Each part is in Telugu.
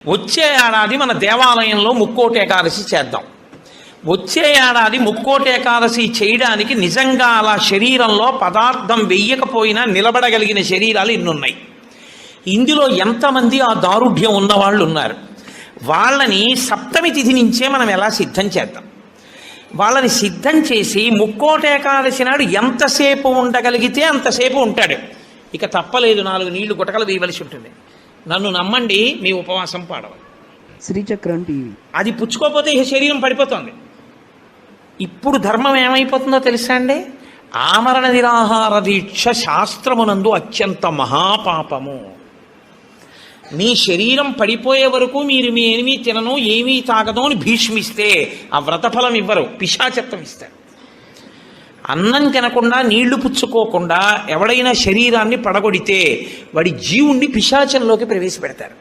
వచ్చే ఏడాది మన దేవాలయంలో ముక్కోటి ఏకాదశి చేద్దాం. వచ్చే ఏడాది ముక్కోటి ఏకాదశి చేయడానికి నిజంగా అలా శరీరంలో పదార్థం వెయ్యకపోయినా నిలబడగలిగిన శరీరాలు ఇన్నున్నాయి. ఇందులో ఎంతమంది ఆ దారుఢ్యం ఉన్నవాళ్ళు ఉన్నారు? వాళ్ళని సప్తమి తిథి నుంచే మనం ఎలా సిద్ధం చేద్దాం? వాళ్ళని సిద్ధం చేసి ముక్కోటి ఏకాదశి నాడు ఎంతసేపు ఉండగలిగితే అంతసేపు ఉంటాడు. ఇక తప్పలేదు, 4 నీళ్లు గుటకలు వేయవలసి ఉంటుంది. నన్ను నమ్మండి, మీ ఉపవాసం పాడవాలి. శ్రీచక్రం టీవీ. అది పుచ్చుకోకపోతే ఈ శరీరం పడిపోతుంది. ఇప్పుడు ధర్మం ఏమైపోతుందో తెలుసా అండి? ఆమరణ నిరాహార దీక్ష శాస్త్రమునందు అత్యంత మహాపాపము. మీ శరీరం పడిపోయే వరకు మీరు మీ ఏమీ తినను ఏమీ తాగదు అని భీష్మిస్తే ఆ వ్రతఫలం ఇవ్వరు, పిశాచత్వం ఇస్తారు. అన్నం తినకుండా నీళ్లు పుచ్చుకోకుండా ఎవడైనా శరీరాన్ని పడగొడితే వాడి జీవుణ్ణి పిశాచంలోకి ప్రవేశపెడతారు.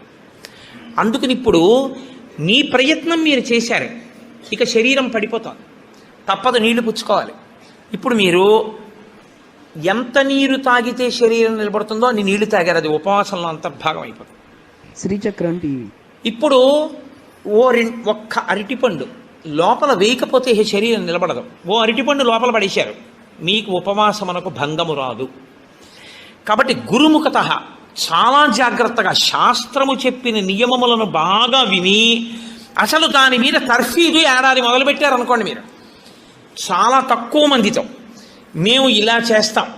అందుకని ఇప్పుడు మీ ప్రయత్నం మీరు చేశారు, ఇక శరీరం పడిపోతుంది, తప్పదు, నీళ్లు పుచ్చుకోవాలి. ఇప్పుడు మీరు ఎంత నీరు తాగితే శరీరం నిలబడుతుందో అన్ని నీళ్లు తాగారు, అది ఉపవాసంలో అంతర్భాగం అయిపోతుంది. శ్రీచక్రం టీవీ. ఇప్పుడు ఒక్క అరటిపండు లోపల వేయకపోతే ఈ శరీరం నిలబడదు. ఓ అరటిపండు లోపల పడేశారు, మీకు ఉపవాసమునకు భంగము రాదు. కాబట్టి గురుముఖత చాలా జాగ్రత్తగా శాస్త్రము చెప్పిన నియమములను బాగా విని అసలు దాని మీద తర్ఫీదు ఏడాది మొదలుపెట్టారనుకోండి, మీరు చాలా తక్కువ మందితో మేము ఇలా చేస్తాం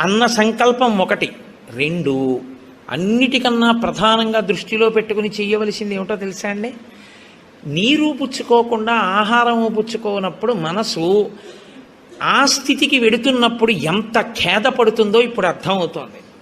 అన్న సంకల్పం 1. 2, అన్నిటికన్నా ప్రధానంగా దృష్టిలో పెట్టుకుని చేయవలసింది ఏమిటో తెలుసా అండి? నీరు పుచ్చుకోకుండా ఆహారము పుచ్చుకోనప్పుడు మనసు ఆ స్థితికి వెడుతున్నప్పుడు ఎంత ఖేదపడుతుందో ఇప్పుడు అర్థమవుతోంది.